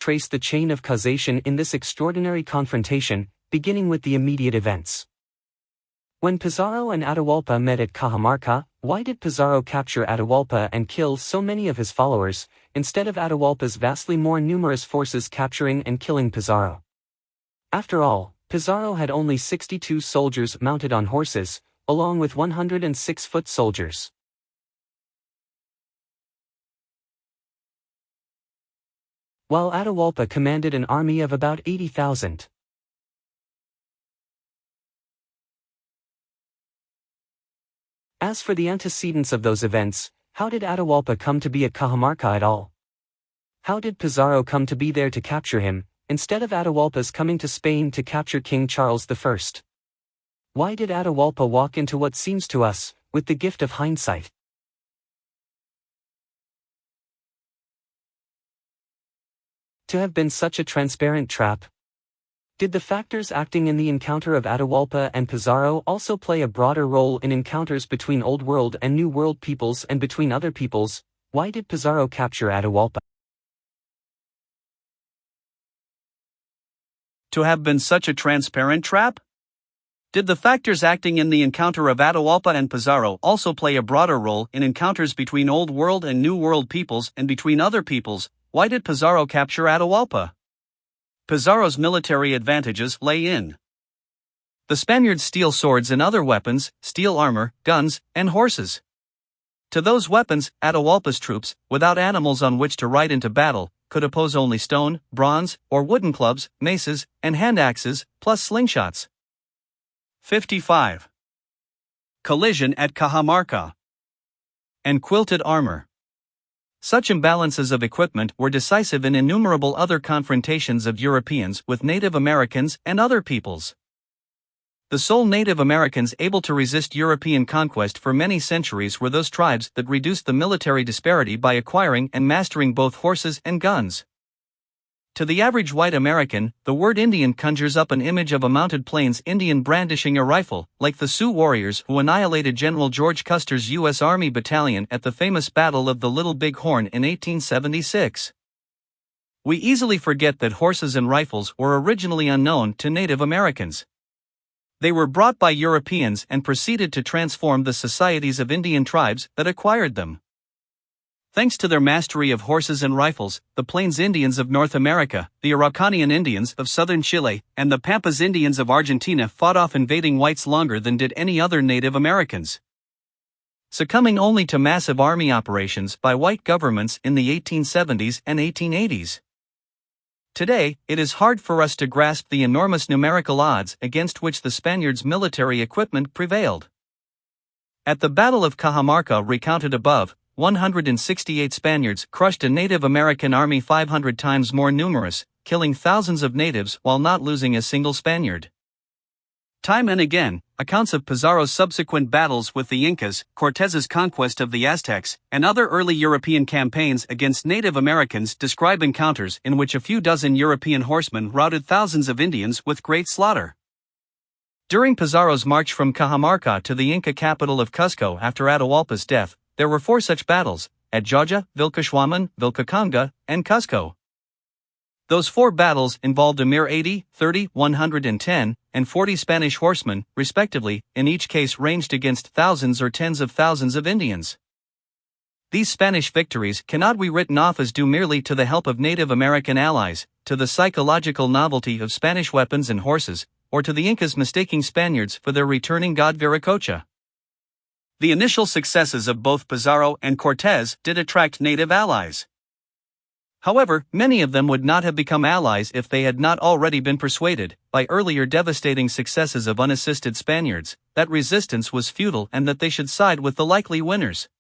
trace the chain of causation in this extraordinary confrontation, beginning with the immediate events. When Pizarro and Adewalpa met at Cajamarca, why did Pizarro capture Adewalpa and kill so many of his followers, instead of Adewalpa's vastly more numerous forces capturing and killing Pizarro? After all, Pizarro had only 62 soldiers mounted on horses, along with 106 foot soldiers. While Adewalpa commanded an army of about 80,000. As for the antecedents of those events, how did Adewalpa come to be at Cajamarca at all? How did Pizarro come to be there to capture him, instead of Adewalpa's coming to Spain to capture King Charles I? Why did Adewalpa walk into what seems to us, with the gift of hindsight, to have been such a transparent trap? Did the factors acting in the encounter of Adewalpa and Pizarro also play a broader role in encounters between Old World and New World peoples and between other peoples? Why did Pizarro capture Adewalpa? To have been such a transparent trap? Did the factors acting in the encounter of Adewalpa and Pizarro also play a broader role in encounters between Old World and New World peoples and between other peoples? Why did Pizarro capture Adewalpa? Pizarro's military advantages lay in: the Spaniards steal swords and other weapons, steal armor, guns, and horses. To those weapons, Adewalpa's troops, without animals on which to ride into battle, could oppose only stone, bronze, or wooden clubs, maces, and hand axes, plus slingshots. 55. Collision at Cajamarca. And quilted armor. Such imbalances of equipment were decisive in innumerable other confrontations of Europeans with Native Americans and other peoples. The sole Native Americans able to resist European conquest for many centuries were those tribes that reduced the military disparity by acquiring and mastering both horses and guns. To the average white American, the word Indian conjures up an image of a mounted Plains Indian brandishing a rifle, like the Sioux warriors who annihilated General George Custer's U.S. Army battalion at the famous Battle of the Little Big Horn in 1876. We easily forget that horses and rifles were originally unknown to Native Americans. They were brought by Europeans and proceeded to transform the societies of Indian tribes that acquired them. Thanks to their mastery of horses and rifles, the Plains Indians of North America, the Araucanian Indians of southern Chile, and the Pampas Indians of Argentina fought off invading whites longer than did any other Native Americans, succumbing only to massive army operations by white governments in the 1870s and 1880s. Today, it is hard for us to grasp the enormous numerical odds against which the Spaniards' military equipment prevailed. At the Battle of Cajamarca recounted above, 168 Spaniards crushed a Native American army 500 times more numerous, killing thousands of natives while not losing a single Spaniard. Time and again, accounts of Pizarro's subsequent battles with the Incas, Cortez's conquest of the Aztecs, and other early European campaigns against Native Americans describe encounters in which a few dozen European horsemen routed thousands of Indians with great slaughter. During Pizarro's march from Cajamarca to the Inca capital of Cusco after Atahualpa's death, there were 4 such battles, at Jauja, Vilcashuaman, Vilcacanga, and Cusco. Those 4 battles involved a mere 80, 30, 110, and 40 Spanish horsemen, respectively, in each case ranged against thousands or tens of thousands of Indians. These Spanish victories cannot be written off as due merely to the help of Native American allies, to the psychological novelty of Spanish weapons and horses, or to the Incas mistaking Spaniards for their returning god Viracocha. The initial successes of both Pizarro and Cortez did attract native allies. However, many of them would not have become allies if they had not already been persuaded, by earlier devastating successes of unassisted Spaniards, that resistance was futile and that they should side with the likely winners.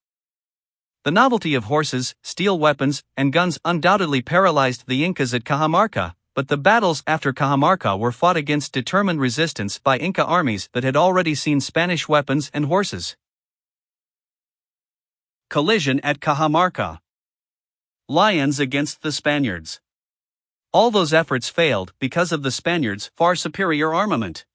The novelty of horses, steel weapons, and guns undoubtedly paralyzed the Incas at Cajamarca, but the battles after Cajamarca were fought against determined resistance by Inca armies that had already seen Spanish weapons and horses. Collision at Cajamarca. Lions against the Spaniards. All those efforts failed because of the Spaniards' far superior armament.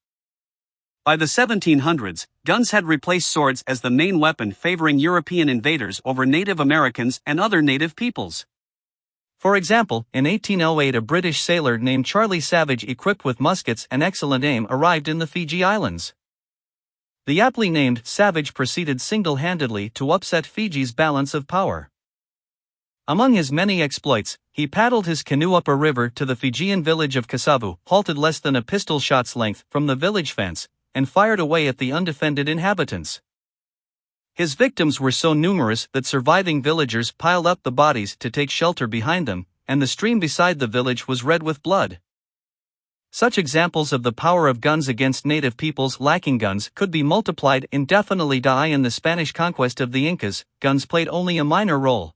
By the 1700s, guns had replaced swords as the main weapon favoring European invaders over Native Americans and other native peoples. For example, in 1808 a British sailor named Charlie Savage equipped with muskets and excellent aim arrived in the Fiji Islands. The aptly named Savage proceeded single-handedly to upset Fiji's balance of power. Among his many exploits, he paddled his canoe up a river to the Fijian village of Kasavu, halted less than a pistol shot's length from the village fence, and fired away at the undefended inhabitants. His victims were so numerous that surviving villagers piled up the bodies to take shelter behind them, and the stream beside the village was red with blood. Such examples of the power of guns against native peoples lacking guns could be multiplied indefinitely. In the Spanish conquest of the Incas, guns played only a minor role.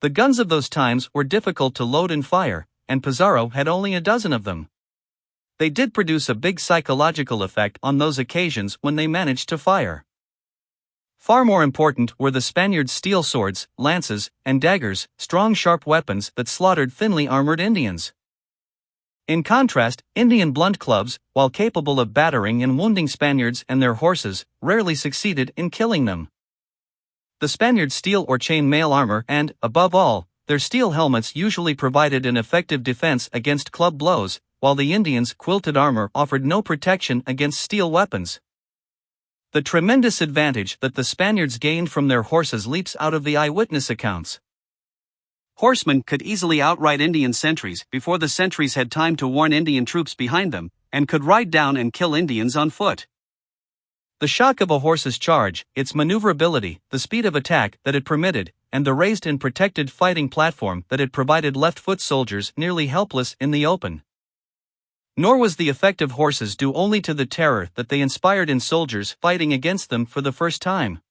The guns of those times were difficult to load and fire, and Pizarro had only a dozen of them. They did produce a big psychological effect on those occasions when they managed to fire. Far more important were the Spaniards' steel swords, lances, and daggers, strong sharp weapons that slaughtered thinly armored Indians. In contrast, Indian blunt clubs, while capable of battering and wounding Spaniards and their horses, rarely succeeded in killing them. The Spaniards' steel or chain mail armor and, above all, their steel helmets usually provided an effective defense against club blows, while the Indians' quilted armor offered no protection against steel weapons. The tremendous advantage that the Spaniards gained from their horses leaps out of the eyewitness accounts. Horsemen could easily outride Indian sentries before the sentries had time to warn Indian troops behind them, and could ride down and kill Indians on foot. The shock of a horse's charge, its maneuverability, the speed of attack that it permitted, and the raised and protected fighting platform that it provided left foot soldiers nearly helpless in the open. Nor was the effect of horses due only to the terror that they inspired in soldiers fighting against them for the first time.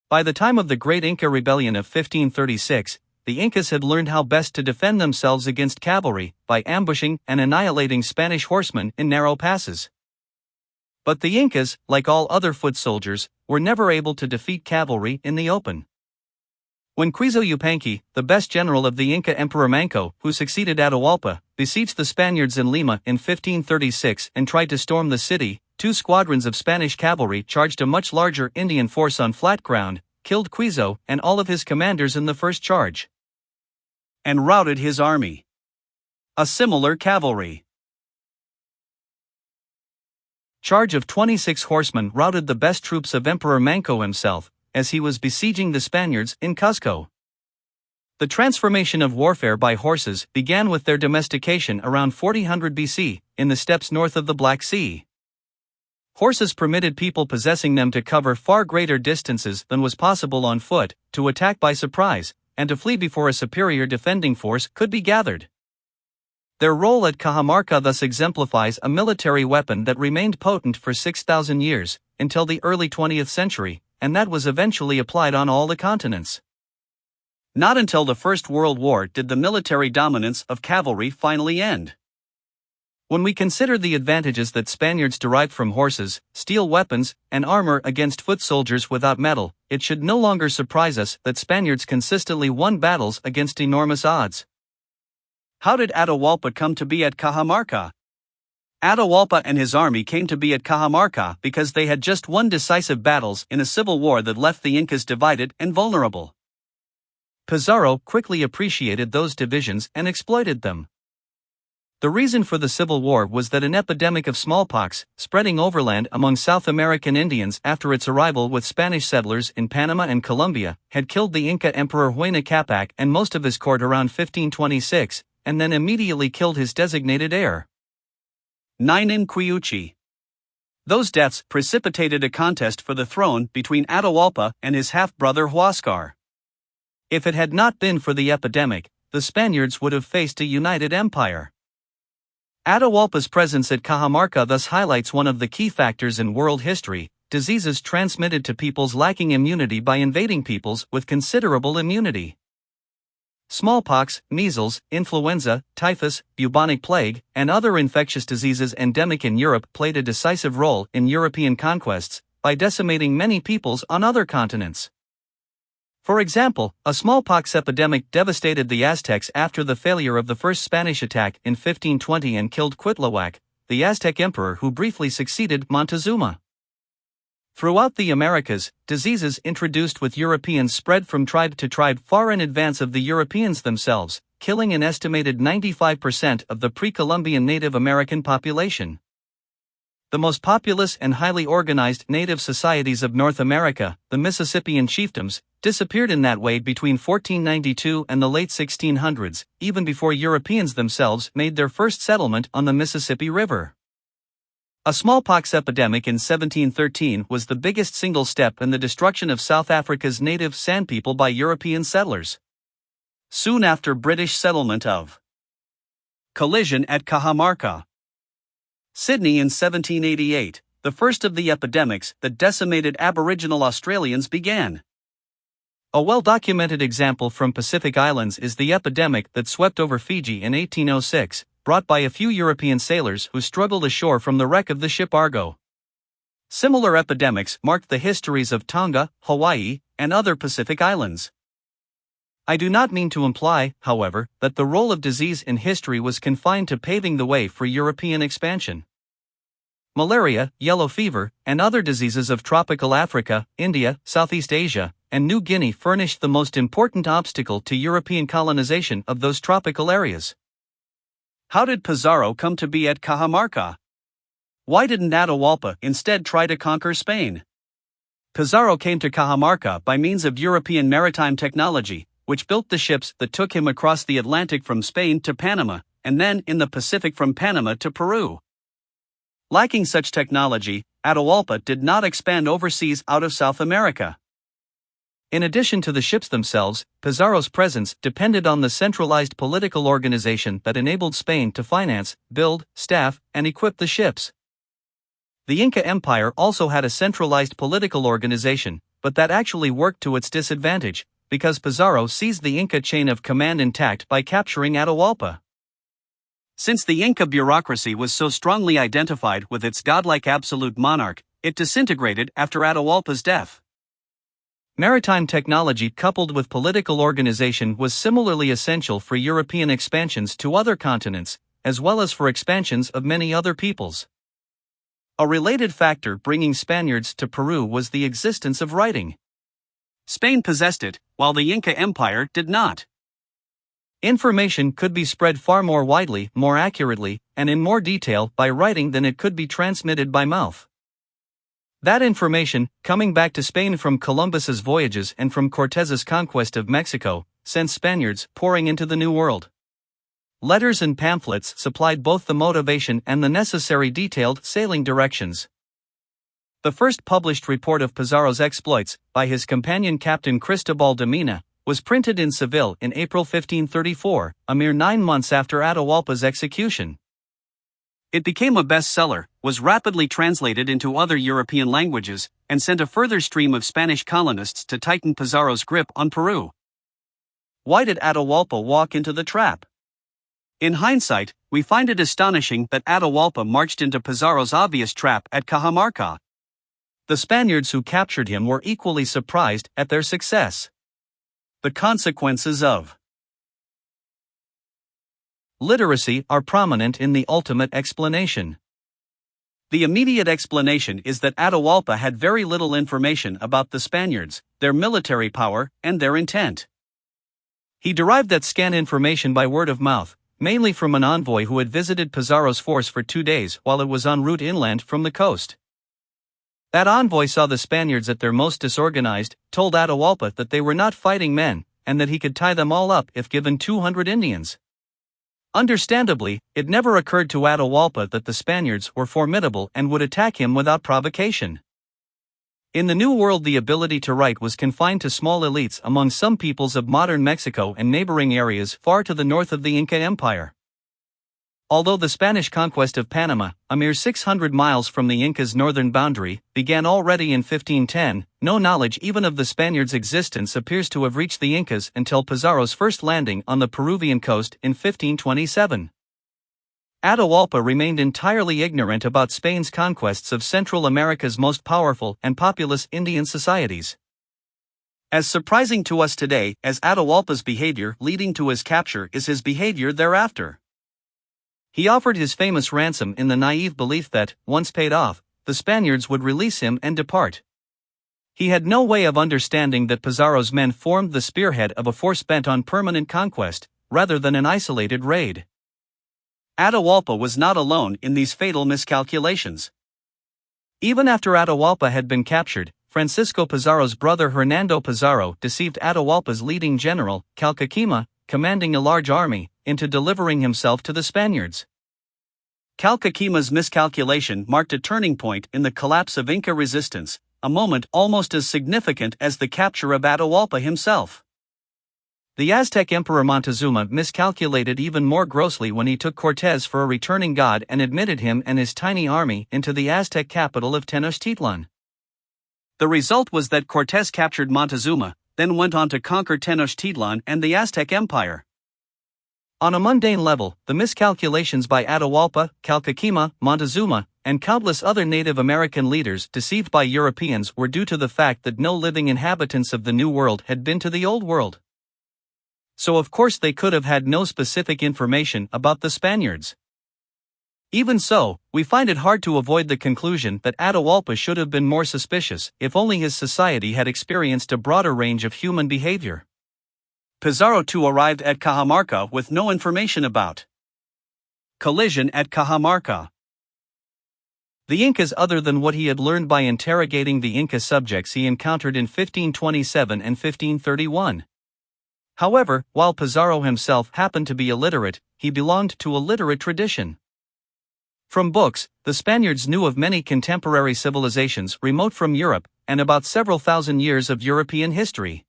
By the time of the Great Inca Rebellion of 1536, the Incas had learned how best to defend themselves against cavalry, by ambushing and annihilating Spanish horsemen in narrow passes. But the Incas, like all other foot soldiers, were never able to defeat cavalry in the open. When Quizo Yupanqui, the best general of the Inca Emperor Manco, who succeeded Atahualpa, besieged the Spaniards in Lima in 1536 and tried to storm the city, 2 squadrons of Spanish cavalry charged a much larger Indian force on flat ground, killed Quizo and all of his commanders in the first charge, and routed his army. A similar cavalry charge of 26 horsemen routed the best troops of Emperor Manco himself, as he was besieging the Spaniards in Cuzco. The transformation of warfare by horses began with their domestication around 4000 BC, in the steppes north of the Black Sea. Horses permitted people possessing them to cover far greater distances than was possible on foot, to attack by surprise, and to flee before a superior defending force could be gathered. Their role at Cajamarca thus exemplifies a military weapon that remained potent for 6,000 years, until the early 20th century, and that was eventually applied on all the continents. Not until the First World War did the military dominance of cavalry finally end. When we consider the advantages that Spaniards derived from horses, steel weapons, and armor against foot soldiers without metal, it should no longer surprise us that Spaniards consistently won battles against enormous odds. How did Atahualpa come to be at Cajamarca? Atahualpa and his army came to be at Cajamarca because they had just won decisive battles in a civil war that left the Incas divided and vulnerable. Pizarro quickly appreciated those divisions and exploited them. The reason for the civil war was that an epidemic of smallpox, spreading overland among South American Indians after its arrival with Spanish settlers in Panama and Colombia, had killed the Inca Emperor Huayna Capac and most of his court around 1526, and then immediately killed his designated heir, Nainan Quiuchi. Those deaths precipitated a contest for the throne between Atahualpa and his half-brother Huascar. If it had not been for the epidemic, the Spaniards would have faced a united empire. Atahualpa's presence at Cajamarca thus highlights one of the key factors in world history: diseases transmitted to peoples lacking immunity by invading peoples with considerable immunity. Smallpox, measles, influenza, typhus, bubonic plague, and other infectious diseases endemic in Europe played a decisive role in European conquests, by decimating many peoples on other continents. For example, a smallpox epidemic devastated the Aztecs after the failure of the first Spanish attack in 1520 and killed Cuitlahuac, the Aztec emperor who briefly succeeded Montezuma. Throughout the Americas, diseases introduced with Europeans spread from tribe to tribe far in advance of the Europeans themselves, killing an estimated 95% of the pre-Columbian Native American population. The most populous and highly organized native societies of North America, the Mississippian chiefdoms, disappeared in that way between 1492 and the late 1600s, even before Europeans themselves made their first settlement on the Mississippi River. A smallpox epidemic in 1713 was the biggest single step in the destruction of South Africa's native Sandpeople by European settlers. Soon after British settlement of collision at Cajamarca, Sydney in 1788, the first of the epidemics that decimated Aboriginal Australians began. A well-documented example from Pacific Islands is the epidemic that swept over Fiji in 1806, brought by a few European sailors who struggled ashore from the wreck of the ship Argo. Similar epidemics marked the histories of Tonga, Hawaii, and other Pacific islands. I do not mean to imply, however, that the role of disease in history was confined to paving the way for European expansion. Malaria, yellow fever, and other diseases of tropical Africa, India, Southeast Asia, and New Guinea furnished the most important obstacle to European colonization of those tropical areas. How did Pizarro come to be at Cajamarca? Why didn't Adewalpa instead try to conquer Spain? Pizarro came to Cajamarca by means of European maritime technology, which built the ships that took him across the Atlantic from Spain to Panama, and then in the Pacific from Panama to Peru. Lacking such technology, Adewalpa did not expand overseas out of South America. In addition to the ships themselves, Pizarro's presence depended on the centralized political organization that enabled Spain to finance, build, staff, and equip the ships. The Inca Empire also had a centralized political organization, but that actually worked to its disadvantage, because Pizarro seized the Inca chain of command intact by capturing Adewalpa. Since the Inca bureaucracy was so strongly identified with its godlike absolute monarch, it disintegrated after Adewalpa's death. Maritime technology coupled with political organization was similarly essential for European expansions to other continents, as well as for expansions of many other peoples. A related factor bringing Spaniards to Peru was the existence of writing. Spain possessed it, while the Inca Empire did not. Information could be spread far more widely, more accurately, and in more detail by writing than it could be transmitted by mouth. That information, coming back to Spain from Columbus's voyages and from Cortez's conquest of Mexico, sent Spaniards pouring into the New World. Letters and pamphlets supplied both the motivation and the necessary detailed sailing directions. The first published report of Pizarro's exploits, by his companion Captain Cristobal de Mina, was printed in Seville in April 1534, a mere 9 months after Adewalpa's execution. It became a bestseller, was rapidly translated into other European languages, and sent a further stream of Spanish colonists to tighten Pizarro's grip on Peru. Why did Adewalpa walk into the trap? In hindsight, we find it astonishing that Adewalpa marched into Pizarro's obvious trap at Cajamarca. The Spaniards who captured him were equally surprised at their success. The consequences of literacy are prominent in the ultimate explanation. The immediate explanation is that Adewalpa had very little information about the Spaniards, their military power, and their intent. He derived that scant information by word of mouth, mainly from an envoy who had visited Pizarro's force for 2 days while it was en route inland from the coast. That envoy saw the Spaniards at their most disorganized, told Adewalpa that they were not fighting men, and that he could tie them all up if given 200 Indians. Understandably, it never occurred to Adewalpa that the Spaniards were formidable and would attack him without provocation. In the New World, the ability to write was confined to small elites among some peoples of modern Mexico and neighboring areas far to the north of the Inca Empire. Although the Spanish conquest of Panama, a mere 600 miles from the Inca's northern boundary, began already in 1510, no knowledge even of the Spaniards' existence appears to have reached the Incas until Pizarro's first landing on the Peruvian coast in 1527. Adewalpa remained entirely ignorant about Spain's conquests of Central America's most powerful and populous Indian societies. As surprising to us today as Adewalpa's behavior leading to his capture is his behavior thereafter. He offered his famous ransom in the naive belief that, once paid off, the Spaniards would release him and depart. He had no way of understanding that Pizarro's men formed the spearhead of a force bent on permanent conquest, rather than an isolated raid. Atahualpa was not alone in these fatal miscalculations. Even after Atahualpa had been captured, Francisco Pizarro's brother Hernando Pizarro deceived Atahualpa's leading general, Calcaquima, commanding a large army, into delivering himself to the Spaniards. Calcaquima's miscalculation marked a turning point in the collapse of Inca resistance, a moment almost as significant as the capture of Atahualpa himself. The Aztec Emperor Montezuma miscalculated even more grossly when he took Cortés for a returning god and admitted him and his tiny army into the Aztec capital of Tenochtitlan. The result was that Cortés captured Montezuma, then went on to conquer Tenochtitlan and the Aztec Empire. On a mundane level, the miscalculations by Atahualpa, Calcaquima, Montezuma, and countless other Native American leaders deceived by Europeans were due to the fact that no living inhabitants of the New World had been to the Old World. So of course they could have had no specific information about the Spaniards. Even so, we find it hard to avoid the conclusion that Atahualpa should have been more suspicious if only his society had experienced a broader range of human behavior. Pizarro too arrived at Cajamarca with no information about collision at Cajamarca. The Incas, other than what he had learned by interrogating the Inca subjects he encountered in 1527 and 1531. However, while Pizarro himself happened to be illiterate, he belonged to a literate tradition. From books, the Spaniards knew of many contemporary civilizations remote from Europe, and about several thousand years of European history.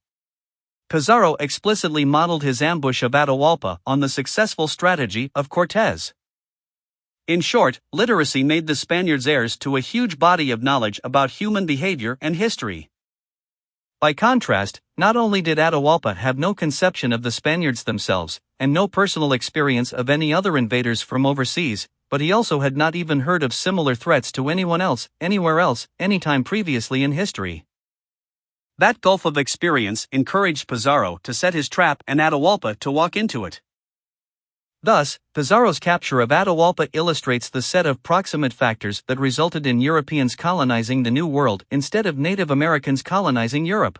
Pizarro explicitly modeled his ambush of Atahualpa on the successful strategy of Cortés. In short, literacy made the Spaniards heirs to a huge body of knowledge about human behavior and history. By contrast, not only did Atahualpa have no conception of the Spaniards themselves, and no personal experience of any other invaders from overseas, but he also had not even heard of similar threats to anyone else, anywhere else, anytime previously in history. That gulf of experience encouraged Pizarro to set his trap and Atahualpa to walk into it. Thus, Pizarro's capture of Atahualpa illustrates the set of proximate factors that resulted in Europeans colonizing the New World instead of Native Americans colonizing Europe.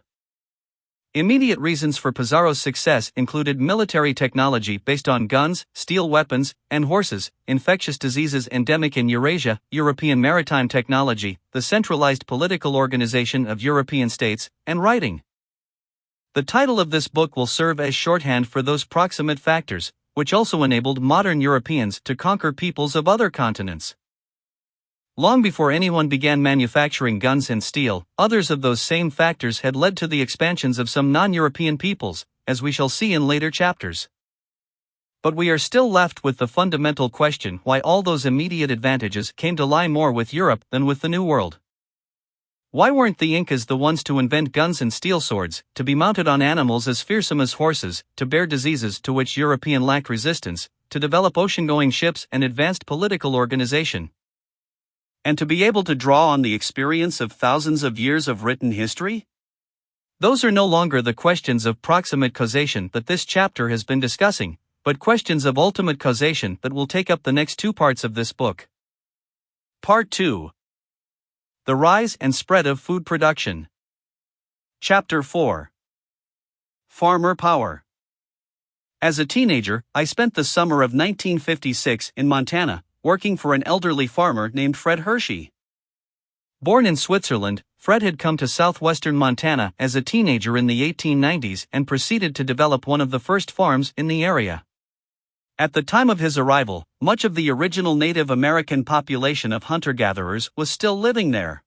Immediate reasons for Pizarro's success included military technology based on guns, steel weapons, and horses, infectious diseases endemic in Eurasia, European maritime technology, the centralized political organization of European states, and writing. The title of this book will serve as shorthand for those proximate factors, which also enabled modern Europeans to conquer peoples of other continents. Long before anyone began manufacturing guns and steel, others of those same factors had led to the expansions of some non-European peoples, as we shall see in later chapters. But we are still left with the fundamental question why all those immediate advantages came to lie more with Europe than with the New World. Why weren't the Incas the ones to invent guns and steel swords, to be mounted on animals as fearsome as horses, to bear diseases to which European lacked resistance, to develop ocean-going ships and advanced political organization? And to be able to draw on the experience of thousands of years of written history? Those are no longer the questions of proximate causation that this chapter has been discussing, but questions of ultimate causation that will take up the next two parts of this book. Part 2. The Rise and Spread of Food Production. Chapter 4. Farmer Power. As a teenager, I spent the summer of 1956 in Montana, working for an elderly farmer named Fred Hershey. Born in Switzerland, Fred had come to southwestern Montana as a teenager in the 1890s and proceeded to develop one of the first farms in the area. At the time of his arrival, much of the original Native American population of hunter-gatherers was still living there.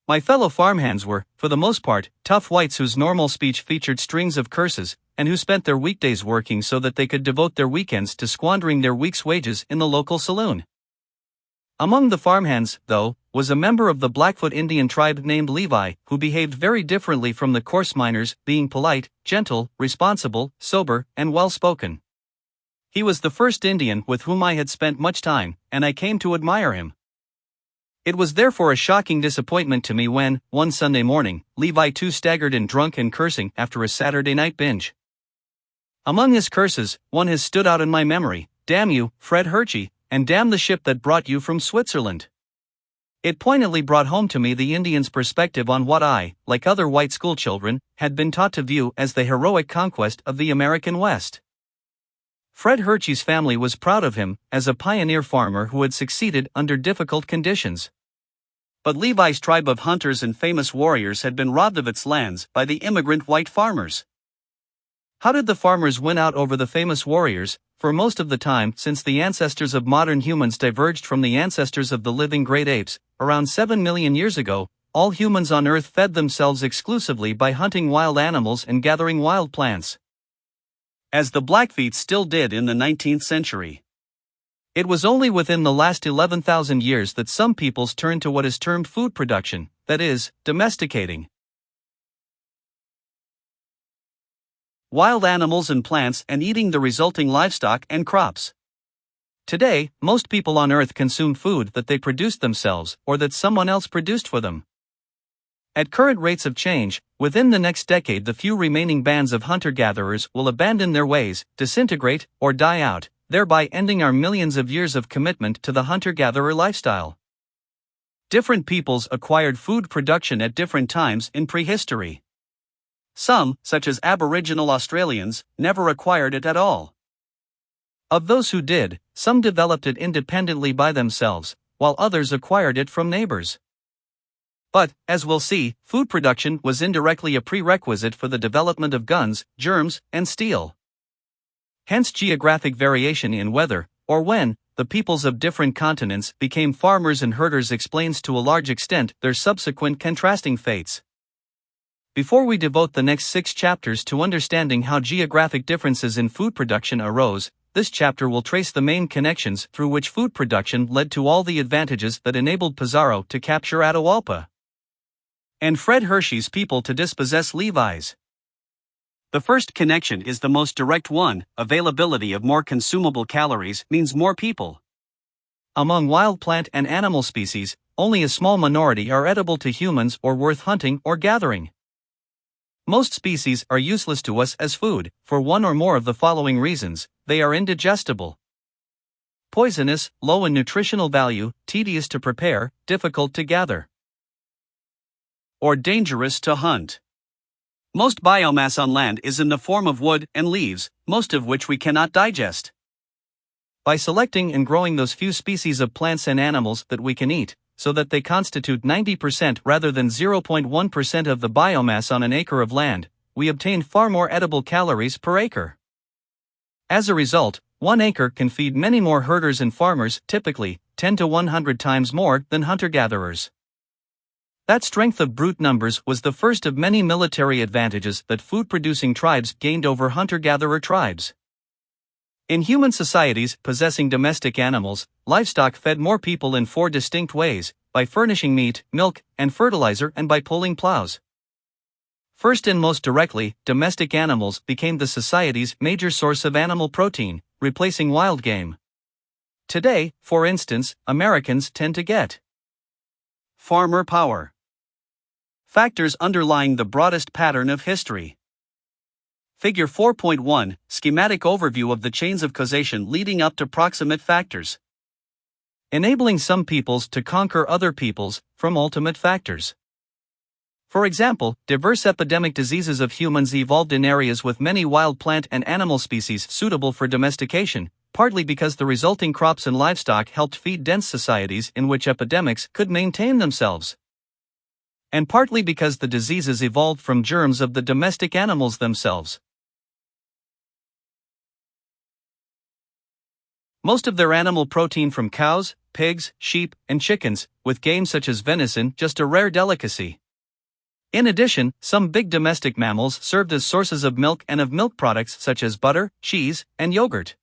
My fellow farmhands were, for the most part, tough whites whose normal speech featured strings of curses, and who spent their weekdays working so that they could devote their weekends to squandering their week's wages in the local saloon. Among the farmhands, though, was a member of the Blackfoot Indian tribe named Levi, who behaved very differently from the coarse miners, being polite, gentle, responsible, sober, and well-spoken. He was the first Indian with whom I had spent much time, and I came to admire him. It was therefore a shocking disappointment to me when, one Sunday morning, Levi too staggered in drunk and cursing after a Saturday night binge. Among his curses, one has stood out in my memory: "Damn you, Fred Hershey, and damn the ship that brought you from Switzerland." It poignantly brought home to me the Indian's perspective on what I, like other white schoolchildren, had been taught to view as the heroic conquest of the American West. Fred Hershey's family was proud of him as a pioneer farmer who had succeeded under difficult conditions. But Levi's tribe of hunters and famous warriors had been robbed of its lands by the immigrant white farmers. How did the farmers win out over the famous warriors? For most of the time since the ancestors of modern humans diverged from the ancestors of the living great apes, around 7 million years ago, all humans on Earth fed themselves exclusively by hunting wild animals and gathering wild plants. As the Blackfeet still did in the 19th century. It was only within the last 11,000 years that some peoples turned to what is termed food production, that is, domesticating wild animals and plants and eating the resulting livestock and crops. Today, most people on Earth consume food that they produced themselves or that someone else produced for them. At current rates of change, within the next decade the few remaining bands of hunter-gatherers will abandon their ways, disintegrate, or die out, thereby ending our millions of years of commitment to the hunter-gatherer lifestyle. Different peoples acquired food production at different times in prehistory. Some, such as Aboriginal Australians, never acquired it at all. Of those who did, some developed it independently by themselves, while others acquired it from neighbors. But, as we'll see, food production was indirectly a prerequisite for the development of guns, germs, and steel. Hence geographic variation in whether, or when, the peoples of different continents became farmers and herders explains to a large extent their subsequent contrasting fates. Before we devote the next 6 chapters to understanding how geographic differences in food production arose, this chapter will trace the main connections through which food production led to all the advantages that enabled Pizarro to capture Adewalpa and Fred Hershey's people to dispossess Levi's. The first connection is the most direct one: availability of more consumable calories means more people. Among wild plant and animal species, only a small minority are edible to humans or worth hunting or gathering. Most species are useless to us as food, for one or more of the following reasons: they are indigestible, poisonous, low in nutritional value, tedious to prepare, difficult to gather, or dangerous to hunt. Most biomass on land is in the form of wood and leaves, most of which we cannot digest. By selecting and growing those few species of plants and animals that we can eat, so that they constitute 90% rather than 0.1% of the biomass on an acre of land, we obtain far more edible calories per acre. As a result, 1 acre can feed many more herders and farmers, typically 10 to 100 times more than hunter-gatherers. That strength of brute numbers was the first of many military advantages that food-producing tribes gained over hunter-gatherer tribes. In human societies possessing domestic animals, livestock fed more people in 4 distinct ways: by furnishing meat, milk, and fertilizer, and by pulling plows. First and most directly, domestic animals became the society's major source of animal protein, replacing wild game. Today, for instance, Americans tend to get farmer power. Factors underlying the broadest pattern of history. Figure 4.1, schematic overview of the chains of causation leading up to proximate factors. Enabling some peoples to conquer other peoples from ultimate factors. For example, diverse epidemic diseases of humans evolved in areas with many wild plant and animal species suitable for domestication, partly because the resulting crops and livestock helped feed dense societies in which epidemics could maintain themselves, and partly because the diseases evolved from germs of the domestic animals themselves. Most of their animal protein from cows, pigs, sheep, and chickens, with game such as venison just a rare delicacy. In addition, some big domestic mammals served as sources of milk and of milk products such as butter, cheese, and yogurt.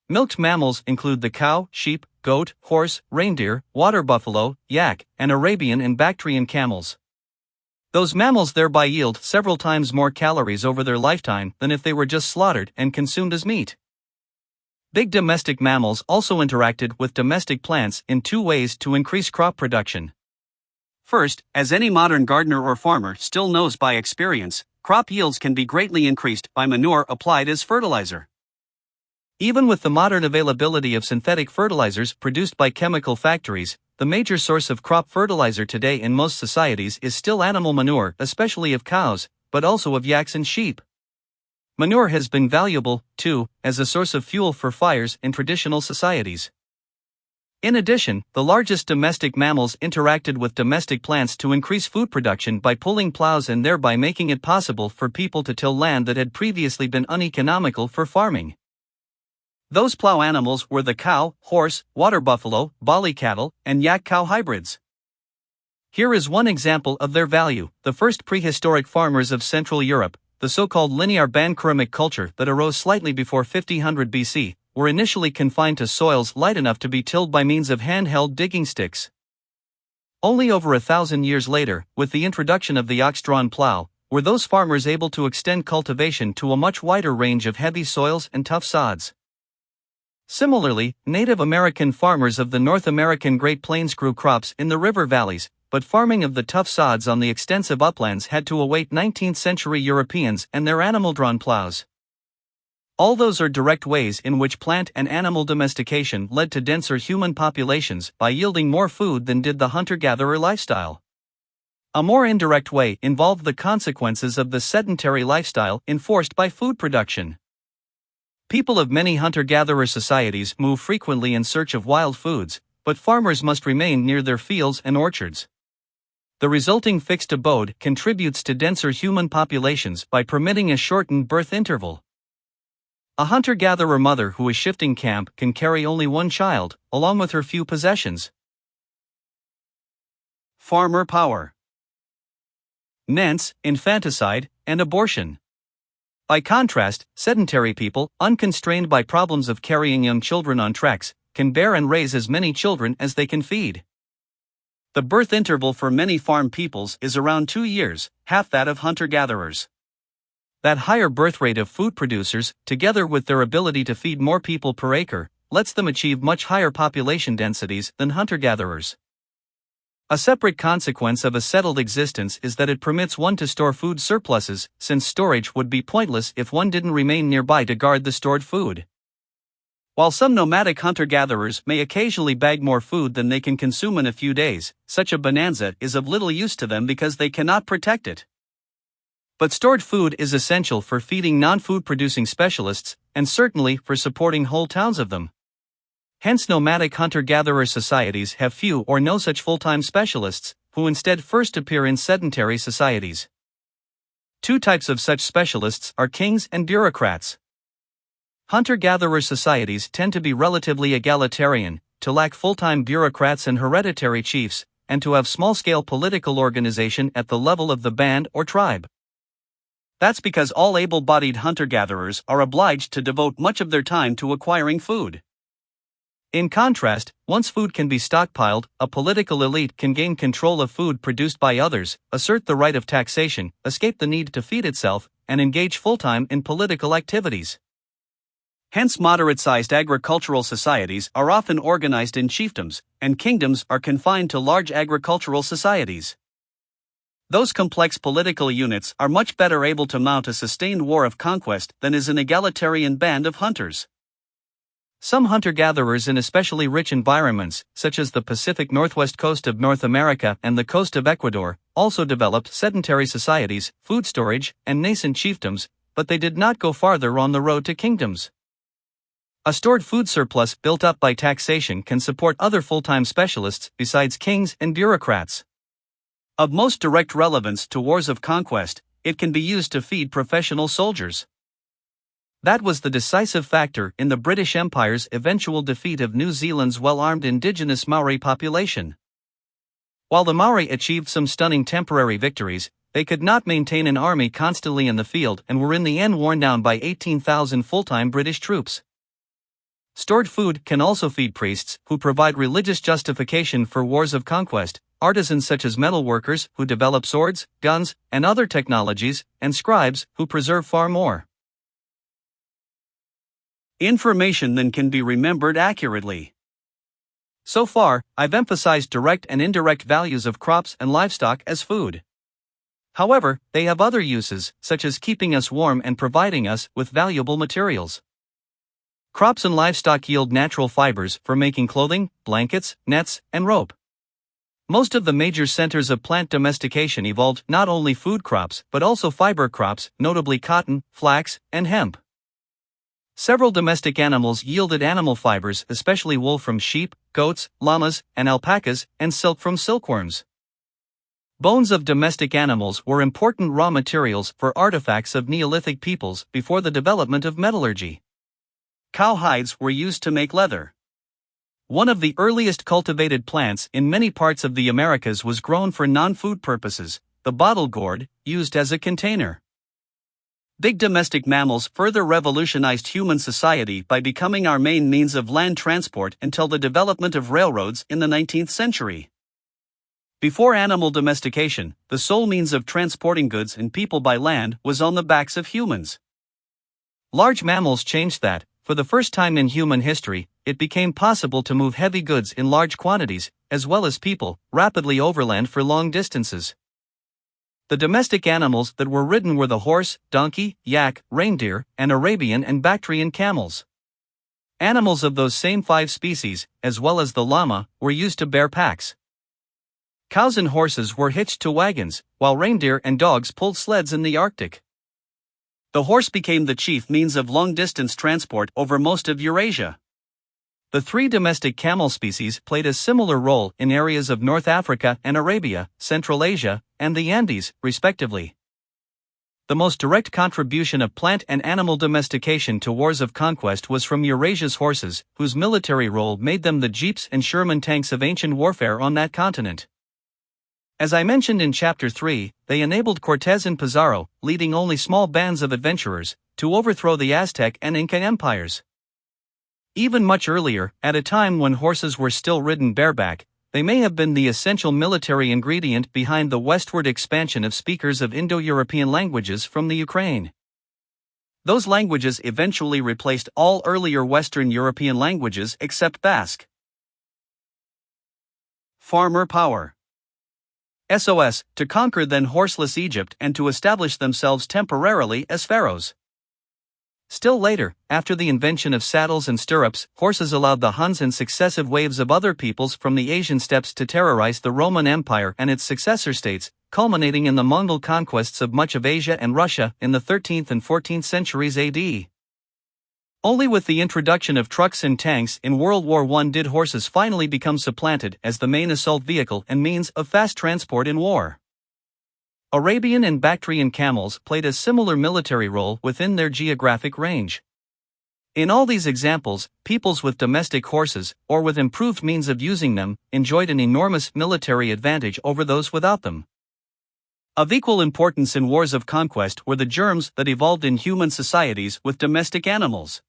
Milked mammals include the cow, sheep, goat, horse, reindeer, water buffalo, yak, and Arabian and Bactrian camels. Those mammals thereby yield several times more calories over their lifetime than if they were just slaughtered and consumed as meat. Big domestic mammals also interacted with domestic plants in 2 ways to increase crop production. First, as any modern gardener or farmer still knows by experience, crop yields can be greatly increased by manure applied as fertilizer. Even with the modern availability of synthetic fertilizers produced by chemical factories, the major source of crop fertilizer today in most societies is still animal manure, especially of cows, but also of yaks and sheep. Manure has been valuable, too, as a source of fuel for fires in traditional societies. In addition, the largest domestic mammals interacted with domestic plants to increase food production by pulling plows and thereby making it possible for people to till land that had previously been uneconomical for farming. Those plow animals were the cow, horse, water buffalo, bali cattle, and yak cow hybrids. Here is one example of their value: the first prehistoric farmers of Central Europe, the so-called linear Ban-Kuramic culture that arose slightly before 5000 BC, were initially confined to soils light enough to be tilled by means of handheld digging sticks. Only over 1,000 years later, with the introduction of the ox-drawn plow, were those farmers able to extend cultivation to a much wider range of heavy soils and tough sods. Similarly, Native American farmers of the North American Great Plains grew crops in the river valleys, but farming of the tough sods on the extensive uplands had to await 19th-century Europeans and their animal-drawn plows. All those are direct ways in which plant and animal domestication led to denser human populations by yielding more food than did the hunter-gatherer lifestyle. A more indirect way involved the consequences of the sedentary lifestyle enforced by food production. People of many hunter-gatherer societies move frequently in search of wild foods, but farmers must remain near their fields and orchards. The resulting fixed abode contributes to denser human populations by permitting a shortened birth interval. A hunter-gatherer mother who is shifting camp can carry only one child, along with her few possessions. Farmer power. Nence, infanticide, and abortion. By contrast, sedentary people, unconstrained by problems of carrying young children on treks, can bear and raise as many children as they can feed. The birth interval for many farm peoples is around 2 years, half that of hunter-gatherers. That higher birth rate of food producers, together with their ability to feed more people per acre, lets them achieve much higher population densities than hunter-gatherers. A separate consequence of a settled existence is that it permits one to store food surpluses, since storage would be pointless if one didn't remain nearby to guard the stored food. While some nomadic hunter-gatherers may occasionally bag more food than they can consume in a few days, such a bonanza is of little use to them because they cannot protect it. But stored food is essential for feeding non-food producing specialists, and certainly for supporting whole towns of them. Hence nomadic hunter-gatherer societies have few or no such full-time specialists, who instead first appear in sedentary societies. Two types of such specialists are kings and bureaucrats. Hunter-gatherer societies tend to be relatively egalitarian, to lack full-time bureaucrats and hereditary chiefs, and to have small-scale political organization at the level of the band or tribe. That's because all able-bodied hunter-gatherers are obliged to devote much of their time to acquiring food. In contrast, once food can be stockpiled, a political elite can gain control of food produced by others, assert the right of taxation, escape the need to feed itself, and engage full-time in political activities. Hence moderate-sized agricultural societies are often organized in chiefdoms, and kingdoms are confined to large agricultural societies. Those complex political units are much better able to mount a sustained war of conquest than is an egalitarian band of hunters. Some hunter-gatherers in especially rich environments, such as the Pacific Northwest coast of North America and the coast of Ecuador, also developed sedentary societies, food storage, and nascent chiefdoms, but they did not go farther on the road to kingdoms. A stored food surplus built up by taxation can support other full-time specialists besides kings and bureaucrats. Of most direct relevance to wars of conquest, it can be used to feed professional soldiers. That was the decisive factor in the British Empire's eventual defeat of New Zealand's well-armed indigenous Maori population. While the Maori achieved some stunning temporary victories, they could not maintain an army constantly in the field and were in the end worn down by 18,000 full-time British troops. Stored food can also feed priests, who provide religious justification for wars of conquest, artisans such as metalworkers, who develop swords, guns, and other technologies, and scribes, who preserve far more information than can be remembered accurately. So far, I've emphasized direct and indirect values of crops and livestock as food. However, they have other uses, such as keeping us warm and providing us with valuable materials. Crops and livestock yield natural fibers for making clothing, blankets, nets, and rope. Most of the major centers of plant domestication evolved not only food crops but also fiber crops, notably cotton, flax, and hemp. Several domestic animals yielded animal fibers, especially wool from sheep, goats, llamas, and alpacas, and silk from silkworms. Bones of domestic animals were important raw materials for artifacts of Neolithic peoples before the development of metallurgy. Cow hides were used to make leather. One of the earliest cultivated plants in many parts of the Americas was grown for non-food purposes, the bottle gourd, used as a container. Big domestic mammals further revolutionized human society by becoming our main means of land transport until the development of railroads in the 19th century. Before animal domestication, the sole means of transporting goods and people by land was on the backs of humans. Large mammals changed that. For the first time in human history, it became possible to move heavy goods in large quantities, as well as people, rapidly overland for long distances. The domestic animals that were ridden were the horse, donkey, yak, reindeer, and Arabian and Bactrian camels. Animals of those same 5 species, as well as the llama, were used to bear packs. Cows and horses were hitched to wagons, while reindeer and dogs pulled sleds in the Arctic. The horse became the chief means of long-distance transport over most of Eurasia. The 3 domestic camel species played a similar role in areas of North Africa and Arabia, Central Asia, and the Andes, respectively. The most direct contribution of plant and animal domestication to wars of conquest was from Eurasia's horses, whose military role made them the jeeps and Sherman tanks of ancient warfare on that continent. As I mentioned in Chapter 3, they enabled Cortés and Pizarro, leading only small bands of adventurers, to overthrow the Aztec and Inca empires. Even much earlier, at a time when horses were still ridden bareback, they may have been the essential military ingredient behind the westward expansion of speakers of Indo-European languages from the Ukraine. Those languages eventually replaced all earlier Western European languages except Basque. Farmer power. SOS, to conquer then horseless Egypt and to establish themselves temporarily as pharaohs. Still later, after the invention of saddles and stirrups, horses allowed the Huns and successive waves of other peoples from the Asian steppes to terrorize the Roman Empire and its successor states, culminating in the Mongol conquests of much of Asia and Russia in the 13th and 14th centuries AD. Only with the introduction of trucks and tanks in World War I did horses finally become supplanted as the main assault vehicle and means of fast transport in war. Arabian and Bactrian camels played a similar military role within their geographic range. In all these examples, peoples with domestic horses, or with improved means of using them, enjoyed an enormous military advantage over those without them. Of equal importance in wars of conquest were the germs that evolved in human societies with domestic animals.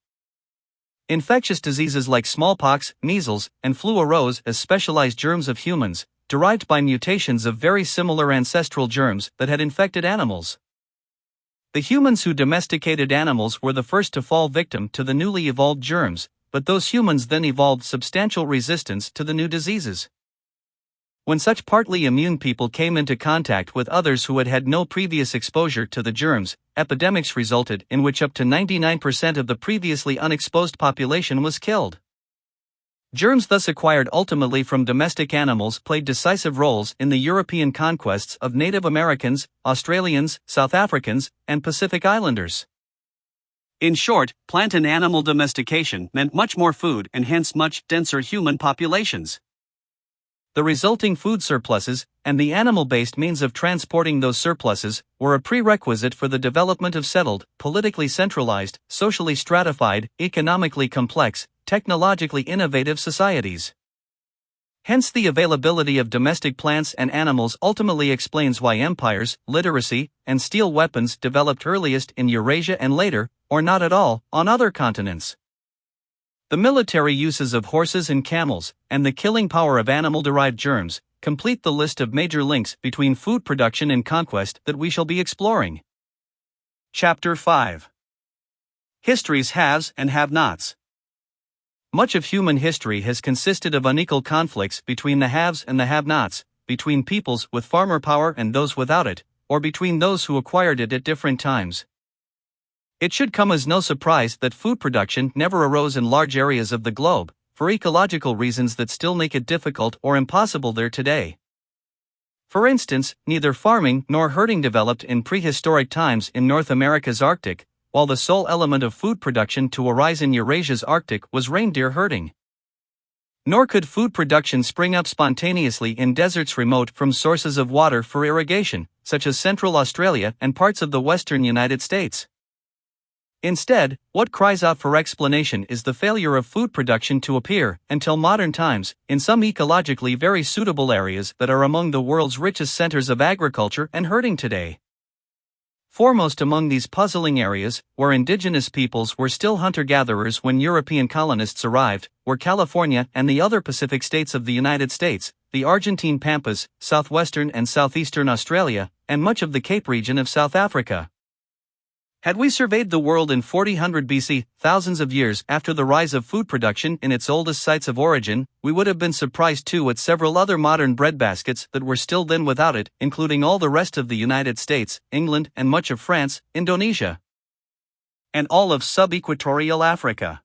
Infectious diseases like smallpox, measles, and flu arose as specialized germs of humans, derived by mutations of very similar ancestral germs that had infected animals. The humans who domesticated animals were the first to fall victim to the newly evolved germs, but those humans then evolved substantial resistance to the new diseases. When such partly immune people came into contact with others who had had no previous exposure to the germs, epidemics resulted in which up to 99% of the previously unexposed population was killed. Germs thus acquired ultimately from domestic animals played decisive roles in the European conquests of Native Americans, Australians, South Africans, and Pacific Islanders. In short, plant and animal domestication meant much more food and hence much denser human populations. The resulting food surpluses, and the animal-based means of transporting those surpluses, were a prerequisite for the development of settled, politically centralized, socially stratified, economically complex, technologically innovative societies. Hence the availability of domestic plants and animals ultimately explains why empires, literacy, and steel weapons developed earliest in Eurasia and later, or not at all, on other continents. The military uses of horses and camels, and the killing power of animal-derived germs, complete the list of major links between food production and conquest that we shall be exploring. Chapter 5. History's haves and have-nots. Much of human history has consisted of unequal conflicts between the haves and the have-nots, between peoples with farmer power and those without it, or between those who acquired it at different times. It should come as no surprise that food production never arose in large areas of the globe, for ecological reasons that still make it difficult or impossible there today. For instance, neither farming nor herding developed in prehistoric times in North America's Arctic, while the sole element of food production to arise in Eurasia's Arctic was reindeer herding. Nor could food production spring up spontaneously in deserts remote from sources of water for irrigation, such as Central Australia and parts of the western United States. Instead, what cries out for explanation is the failure of food production to appear, until modern times, in some ecologically very suitable areas that are among the world's richest centers of agriculture and herding today. Foremost among these puzzling areas, where indigenous peoples were still hunter-gatherers when European colonists arrived, were California and the other Pacific states of the United States, the Argentine Pampas, southwestern and southeastern Australia, and much of the Cape region of South Africa. Had we surveyed the world in 4000 BC, thousands of years after the rise of food production in its oldest sites of origin, we would have been surprised too at several other modern breadbaskets that were still then without it, including all the rest of the United States, England, and much of France, Indonesia, and all of sub-equatorial Africa.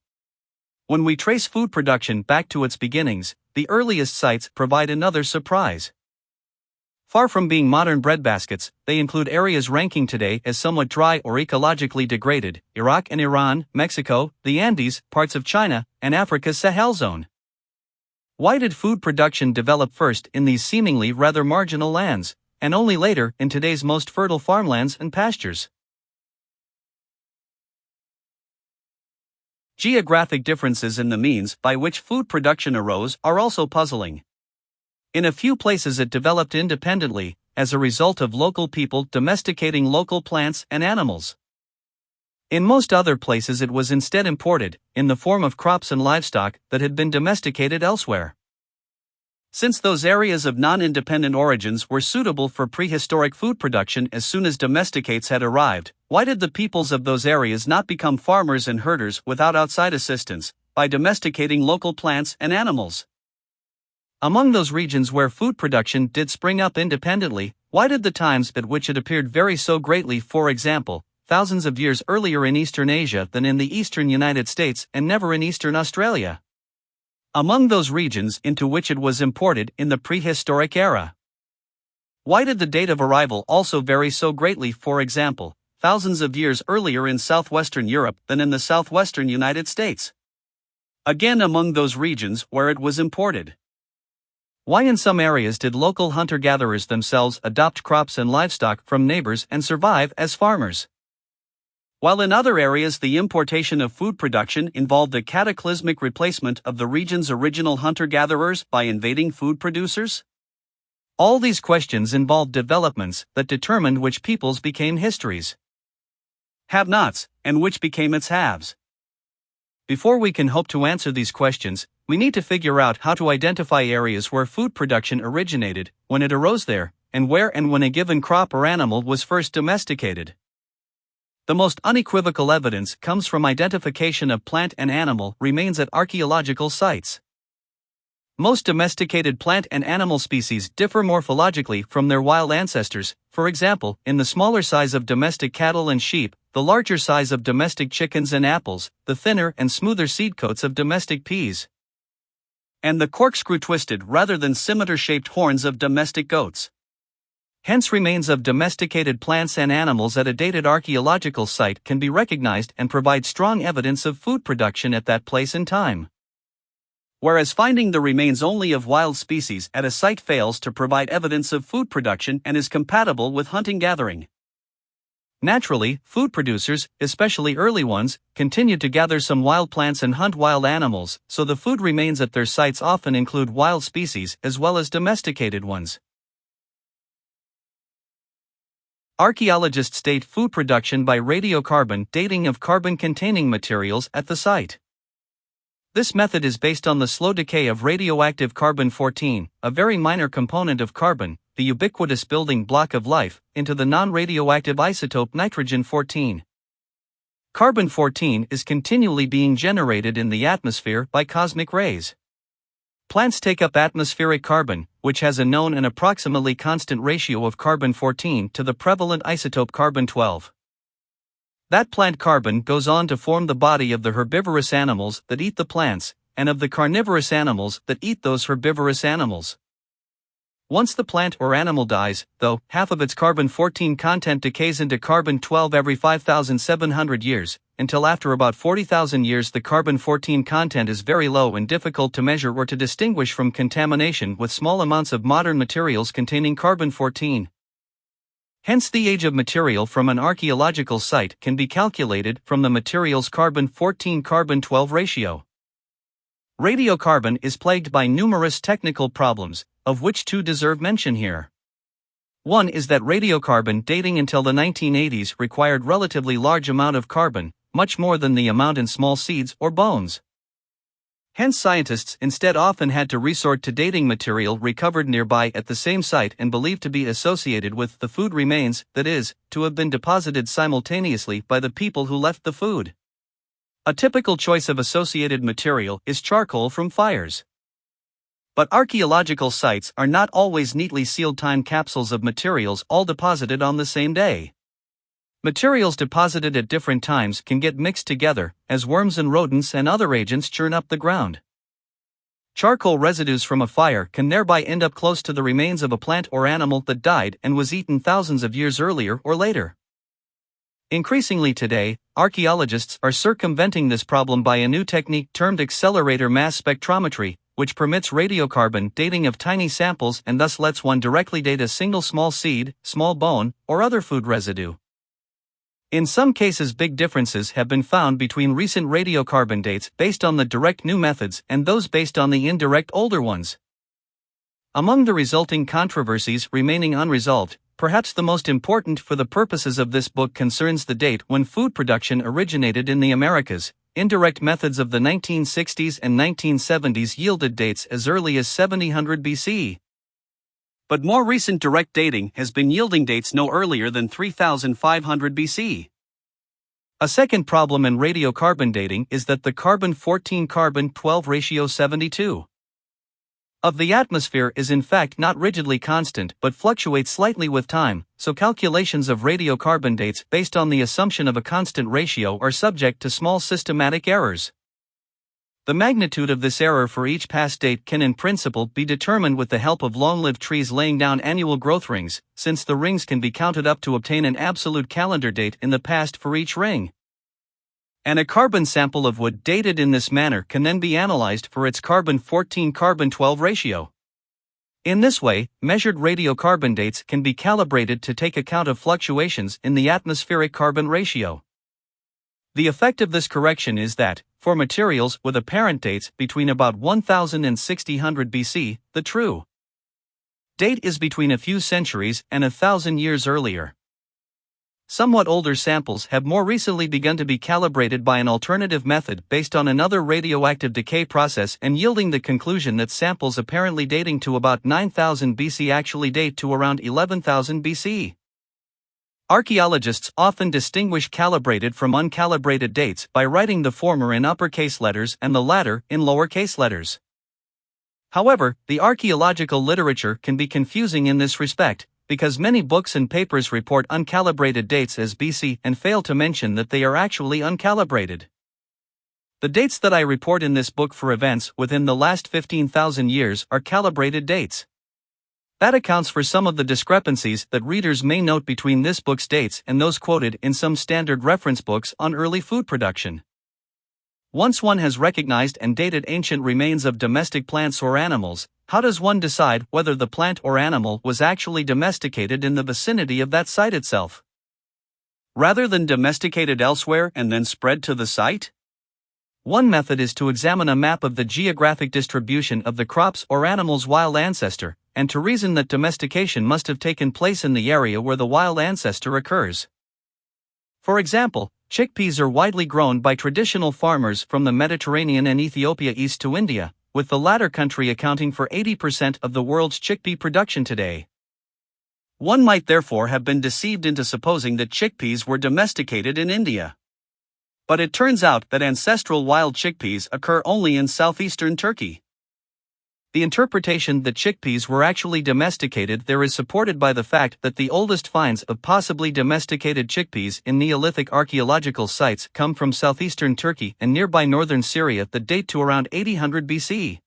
When we trace food production back to its beginnings, the earliest sites provide another surprise. Far from being modern breadbaskets, they include areas ranking today as somewhat dry or ecologically degraded: Iraq and Iran, Mexico, the Andes, parts of China, and Africa's Sahel zone. Why did food production develop first in these seemingly rather marginal lands, and only later in today's most fertile farmlands and pastures? Geographic differences in the means by which food production arose are also puzzling. In a few places it developed independently, as a result of local people domesticating local plants and animals. In most other places it was instead imported, in the form of crops and livestock that had been domesticated elsewhere. Since those areas of non-independent origins were suitable for prehistoric food production as soon as domesticates had arrived, why did the peoples of those areas not become farmers and herders without outside assistance, by domesticating local plants and animals? Among those regions where food production did spring up independently, why did the times at which it appeared vary so greatly, for example, thousands of years earlier in Eastern Asia than in the eastern United States and never in Eastern Australia? Among those regions into which it was imported in the prehistoric era, why did the date of arrival also vary so greatly, for example, thousands of years earlier in southwestern Europe than in the southwestern United States? Again, among those regions where it was imported, why in some areas did local hunter-gatherers themselves adopt crops and livestock from neighbors and survive as farmers, while in other areas the importation of food production involved the cataclysmic replacement of the region's original hunter-gatherers by invading food producers? All these questions involved developments that determined which peoples became history's have-nots and which became its haves. Before we can hope to answer these questions, we need to figure out how to identify areas where food production originated, when it arose there, and where and when a given crop or animal was first domesticated. The most unequivocal evidence comes from identification of plant and animal remains at archaeological sites. Most domesticated plant and animal species differ morphologically from their wild ancestors, for example, in the smaller size of domestic cattle and sheep, the larger size of domestic chickens and apples, the thinner and smoother seed coats of domestic peas, and the corkscrew twisted rather than scimitar-shaped horns of domestic goats. Hence, remains of domesticated plants and animals at a dated archaeological site can be recognized and provide strong evidence of food production at that place and time. Whereas finding the remains only of wild species at a site fails to provide evidence of food production and is compatible with hunting-gathering. Naturally, food producers, especially early ones, continued to gather some wild plants and hunt wild animals, so the food remains at their sites often include wild species as well as domesticated ones. Archaeologists date food production by radiocarbon dating of carbon-containing materials at the site. This method is based on the slow decay of radioactive carbon-14, a very minor component of carbon, the ubiquitous building block of life, into the non-radioactive isotope nitrogen-14. Carbon-14 is continually being generated in the atmosphere by cosmic rays. Plants take up atmospheric carbon, which has a known and approximately constant ratio of carbon-14 to the prevalent isotope carbon-12. That plant carbon goes on to form the body of the herbivorous animals that eat the plants, and of the carnivorous animals that eat those herbivorous animals. Once the plant or animal dies, though, half of its carbon-14 content decays into carbon-12 every 5,700 years, until after about 40,000 years the carbon-14 content is very low and difficult to measure or to distinguish from contamination with small amounts of modern materials containing carbon-14. Hence the age of material from an archaeological site can be calculated from the material's carbon-14-carbon-12 ratio. Radiocarbon is plagued by numerous technical problems, of which two deserve mention here. One is that radiocarbon dating until the 1980s required relatively large amount of carbon, much more than the amount in small seeds or bones. Hence scientists instead often had to resort to dating material recovered nearby at the same site and believed to be associated with the food remains, that is, to have been deposited simultaneously by the people who left the food. A typical choice of associated material is charcoal from fires. But archaeological sites are not always neatly sealed time capsules of materials all deposited on the same day. Materials deposited at different times can get mixed together, as worms and rodents and other agents churn up the ground. Charcoal residues from a fire can thereby end up close to the remains of a plant or animal that died and was eaten thousands of years earlier or later. Increasingly today, archaeologists are circumventing this problem by a new technique termed Accelerator mass spectrometry, which permits radiocarbon dating of tiny samples and thus lets one directly date a single small seed, small bone, or other food residue. In some cases, big differences have been found between recent radiocarbon dates based on the direct new methods and those based on the indirect older ones. Among the resulting controversies remaining unresolved, perhaps the most important for the purposes of this book concerns the date when food production originated in the Americas. Indirect methods of the 1960s and 1970s yielded dates as early as 700 BC. But more recent direct dating has been yielding dates no earlier than 3500 BC. A second problem in radiocarbon dating is that the carbon-14-carbon-12 ratio 72 of the atmosphere is in fact not rigidly constant but fluctuates slightly with time, so calculations of radiocarbon dates based on the assumption of a constant ratio are subject to small systematic errors. The magnitude of this error for each past date can in principle be determined with the help of long-lived trees laying down annual growth rings, since the rings can be counted up to obtain an absolute calendar date in the past for each ring. And a carbon sample of wood dated in this manner can then be analyzed for its carbon-14-carbon-12 ratio. In this way, measured radiocarbon dates can be calibrated to take account of fluctuations in the atmospheric carbon ratio. The effect of this correction is that, for materials with apparent dates between about 1000 and 1600 BC, the true date is between a few centuries and 1,000 years earlier. Somewhat older samples have more recently begun to be calibrated by an alternative method based on another radioactive decay process and yielding the conclusion that samples apparently dating to about 9000 BC actually date to around 11,000 BC. Archaeologists often distinguish calibrated from uncalibrated dates by writing the former in uppercase letters and the latter in lowercase letters. However, the archaeological literature can be confusing in this respect, because many books and papers report uncalibrated dates as BC and fail to mention that they are actually uncalibrated. The dates that I report in this book for events within the last 15,000 years are calibrated dates. That accounts for some of the discrepancies that readers may note between this book's dates and those quoted in some standard reference books on early food production. Once one has recognized and dated ancient remains of domestic plants or animals, how does one decide whether the plant or animal was actually domesticated in the vicinity of that site itself, rather than domesticated elsewhere and then spread to the site? One method is to examine a map of the geographic distribution of the crop's or animal's wild ancestor, and to reason that domestication must have taken place in the area where the wild ancestor occurs. For example, chickpeas are widely grown by traditional farmers from the Mediterranean and Ethiopia east to India, with the latter country accounting for 80% of the world's chickpea production today. One might therefore have been deceived into supposing that chickpeas were domesticated in India. But it turns out that ancestral wild chickpeas occur only in southeastern Turkey. The interpretation that chickpeas were actually domesticated there is supported by the fact that the oldest finds of possibly domesticated chickpeas in Neolithic archaeological sites come from southeastern Turkey and nearby northern Syria that date to around 800 BC.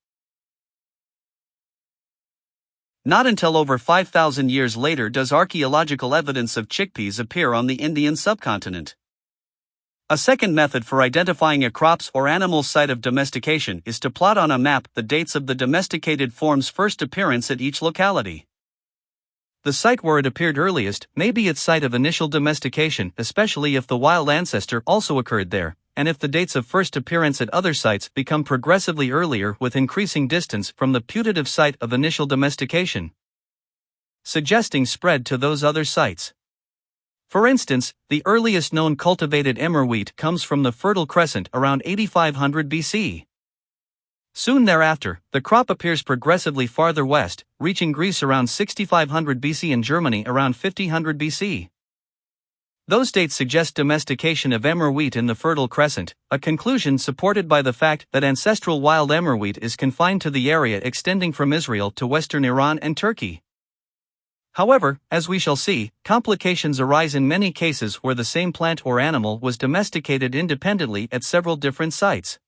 Not until over 5,000 years later does archaeological evidence of chickpeas appear on the Indian subcontinent. A second method for identifying a crop's or animal's site of domestication is to plot on a map the dates of the domesticated form's first appearance at each locality. The site where it appeared earliest may be its site of initial domestication, especially if the wild ancestor also occurred there, and if the dates of first appearance at other sites become progressively earlier with increasing distance from the putative site of initial domestication, suggesting spread to those other sites. For instance, the earliest known cultivated emmer wheat comes from the Fertile Crescent around 8500 BC. Soon thereafter, the crop appears progressively farther west, reaching Greece around 6500 BC and Germany around 5000 BC. Those dates suggest domestication of emmer wheat in the Fertile Crescent, a conclusion supported by the fact that ancestral wild emmer wheat is confined to the area extending from Israel to western Iran and Turkey. However, as we shall see, complications arise in many cases where the same plant or animal was domesticated independently at several different sites.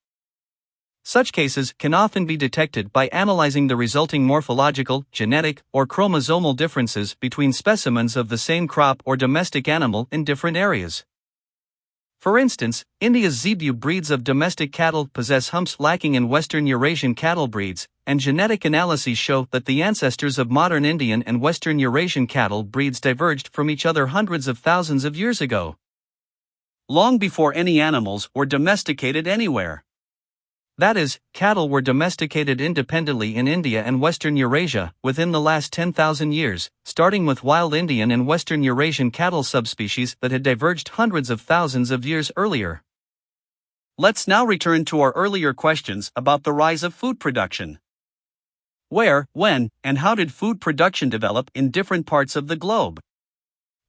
Such cases can often be detected by analyzing the resulting morphological, genetic, or chromosomal differences between specimens of the same crop or domestic animal in different areas. For instance, India's zebu breeds of domestic cattle possess humps lacking in Western Eurasian cattle breeds, and genetic analyses show that the ancestors of modern Indian and Western Eurasian cattle breeds diverged from each other hundreds of thousands of years ago, long before any animals were domesticated anywhere. That is, cattle were domesticated independently in India and Western Eurasia within the last 10,000 years, starting with wild Indian and Western Eurasian cattle subspecies that had diverged hundreds of thousands of years earlier. Let's now return to our earlier questions about the rise of food production. Where, when, and how did food production develop in different parts of the globe?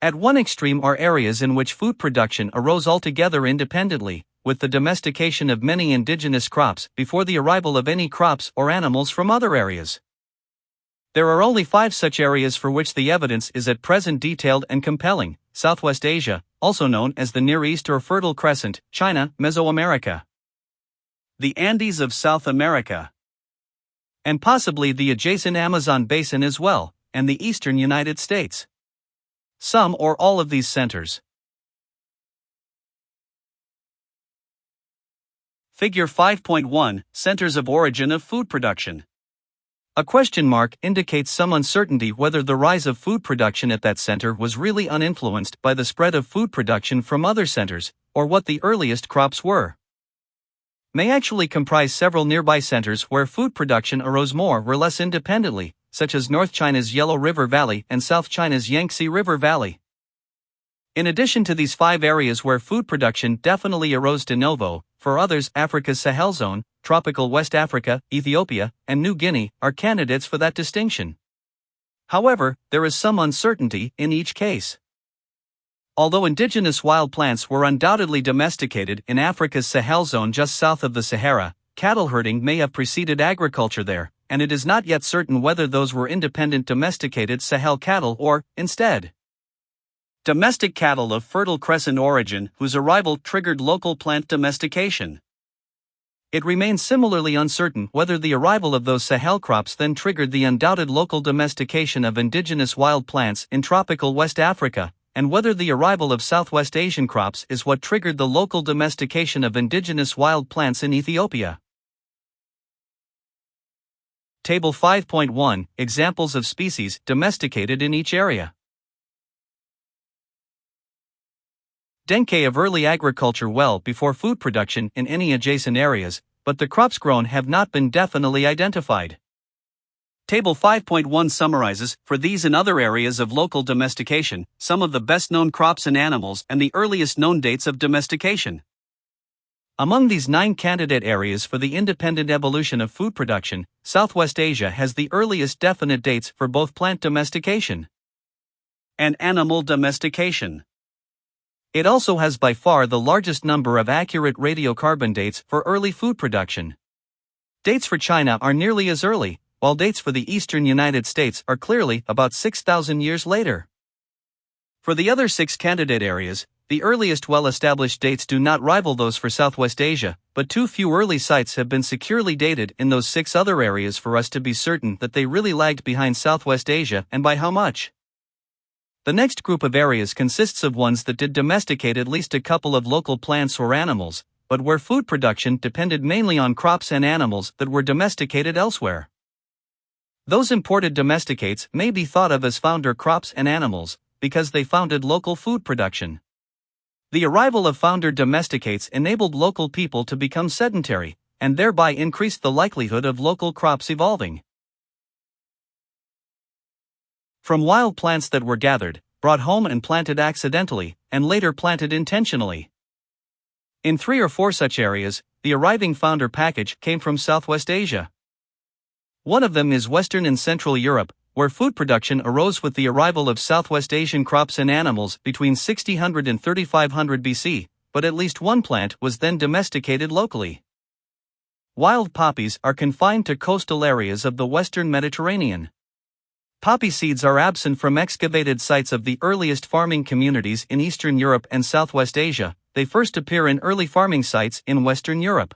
At one extreme are areas in which food production arose altogether independently, with the domestication of many indigenous crops before the arrival of any crops or animals from other areas. There are only 5 such areas for which the evidence is at present detailed and compelling: Southwest Asia, also known as the Near East or Fertile Crescent, China, Mesoamerica, the Andes of South America, and possibly the adjacent Amazon basin as well, and the eastern United States. Some or all of these centers. Figure 5.1, Centers of Origin of Food Production. A question mark indicates some uncertainty whether the rise of food production at that center was really uninfluenced by the spread of food production from other centers, or what the earliest crops were. May actually comprise several nearby centers where food production arose more or less independently, such as North China's Yellow River Valley and South China's Yangtze River Valley. In addition to these 5 areas where food production definitely arose de novo, for others, Africa's Sahel Zone, tropical West Africa, Ethiopia, and New Guinea are candidates for that distinction. However, there is some uncertainty in each case. Although indigenous wild plants were undoubtedly domesticated in Africa's Sahel Zone just south of the Sahara, cattle herding may have preceded agriculture there, and it is not yet certain whether those were independent domesticated Sahel cattle or, instead, domestic cattle of Fertile Crescent origin whose arrival triggered local plant domestication. It remains similarly uncertain whether the arrival of those Sahel crops then triggered the undoubted local domestication of indigenous wild plants in tropical West Africa, and whether the arrival of Southwest Asian crops is what triggered the local domestication of indigenous wild plants in Ethiopia. Table 5.1, Examples of species domesticated in each area. Denke of early agriculture well before food production in any adjacent areas, but the crops grown have not been definitely identified. Table 5.1 summarizes, for these and other areas of local domestication, some of the best-known crops and animals and the earliest known dates of domestication. Among these 9 candidate areas for the independent evolution of food production, Southwest Asia has the earliest definite dates for both plant domestication and animal domestication. It also has by far the largest number of accurate radiocarbon dates for early food production. Dates for China are nearly as early, while dates for the eastern United States are clearly about 6,000 years later. For the other 6 candidate areas, The earliest well-established dates do not rival those for Southwest Asia, but too few early sites have been securely dated in those 6 other areas for us to be certain that they really lagged behind Southwest Asia, and by how much. The next group of areas consists of ones that did domesticate at least a couple of local plants or animals, but where food production depended mainly on crops and animals that were domesticated elsewhere. Those imported domesticates may be thought of as founder crops and animals, because they founded local food production. The arrival of founder domesticates enabled local people to become sedentary, and thereby increased the likelihood of local crops evolving. From wild plants that were gathered, brought home and planted accidentally, and later planted intentionally. In 3 or 4 such areas, the arriving founder package came from Southwest Asia. One of them is Western and Central Europe, where food production arose with the arrival of Southwest Asian crops and animals between 6000 and 3500 BC, but at least one plant was then domesticated locally. Wild poppies are confined to coastal areas of the Western Mediterranean. Poppy seeds are absent from excavated sites of the earliest farming communities in Eastern Europe and Southwest Asia. They first appear in early farming sites in Western Europe.